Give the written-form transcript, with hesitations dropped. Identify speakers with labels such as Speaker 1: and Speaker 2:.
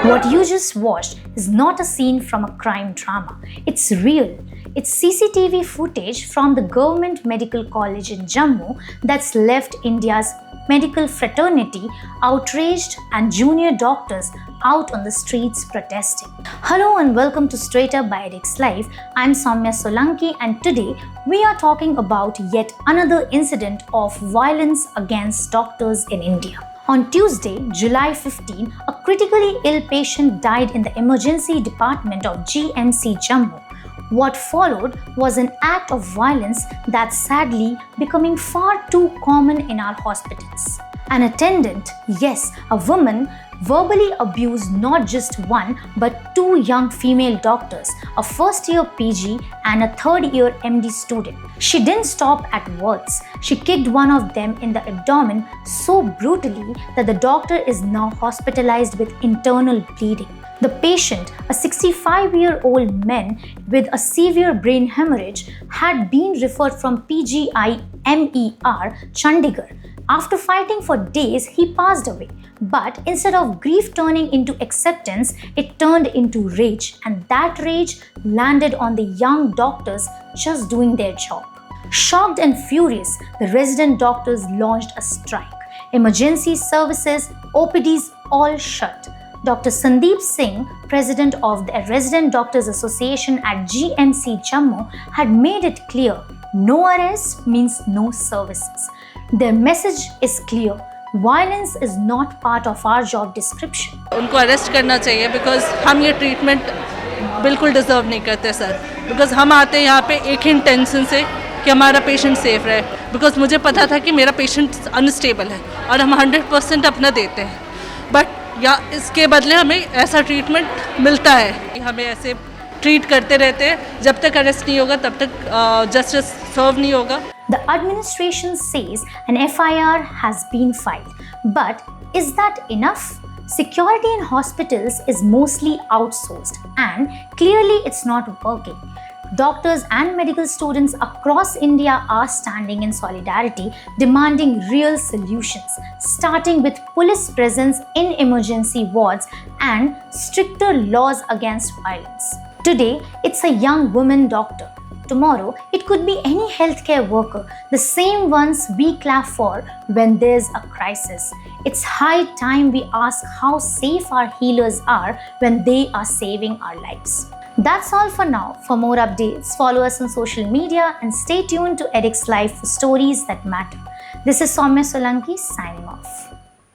Speaker 1: What you just watched is not a scene from a crime drama. It's real. It's CCTV footage from the Government Medical College in Jammu that's left India's medical fraternity outraged and junior doctors out on the streets protesting. Hello and welcome to Straight Up by EdX Live. I'm Soumya Solanki and today we are talking about yet another incident of violence against doctors in India. On Tuesday, July 15, a critically ill patient died in the emergency department of GMC Jammu. What followed was an act of violence that's sadly becoming far too common in our hospitals. An attendant, yes, a woman, verbally abused not just one but two young female doctors, a first-year PG and a third-year MD student. She didn't stop at words. She kicked one of them in the abdomen so brutally that the doctor is now hospitalized with internal bleeding. The patient, a 65-year-old man with a severe brain hemorrhage, had been referred from PGI MER, Chandigarh. After fighting for days, he passed away. But instead of grief turning into acceptance, it turned into rage, and that rage landed on the young doctors just doing their job. Shocked and furious, the resident doctors launched a strike. Emergency services, OPDs, all shut. Dr. Sandeep Singh, president of the Resident Doctors Association at GMC Jammu, had made it clear, no arrest means no services. Their message is clear. Violence is not part of our job description.
Speaker 2: उनको arrest करना चाहिए because हम ये treatment बिल्कुल deserve नहीं करते sir. Because हम आते हैं यहाँ पे एक ही इंटेंशन से कि हमारा पेशेंट सेफ रहे. बिकॉज मुझे पता था कि मेरा पेशेंट अनस्टेबल है और हम 100% अपना देते हैं. बट या इसके बदले हमें ऐसा ट्रीटमेंट मिलता है. हमें ऐसे ट्रीट करते रहते हैं जब तक अरेस्ट नहीं होगा तब तक जस्टिस सर्व नहीं होगा.
Speaker 1: The administration says an FIR has been filed. But is that enough? Security in hospitals is mostly outsourced and clearly it's not working. Doctors and medical students across India are standing in solidarity, demanding real solutions, starting with police presence in emergency wards and stricter laws against violence. Today, it's a young woman doctor. Tomorrow, it could be any healthcare worker, the same ones we clap for when there's a crisis. It's high time we ask how safe our healers are when they are saving our lives. That's all for now. For more updates, follow us on social media and stay tuned to edX Live for stories that matter. This is Soumya Solanki signing off.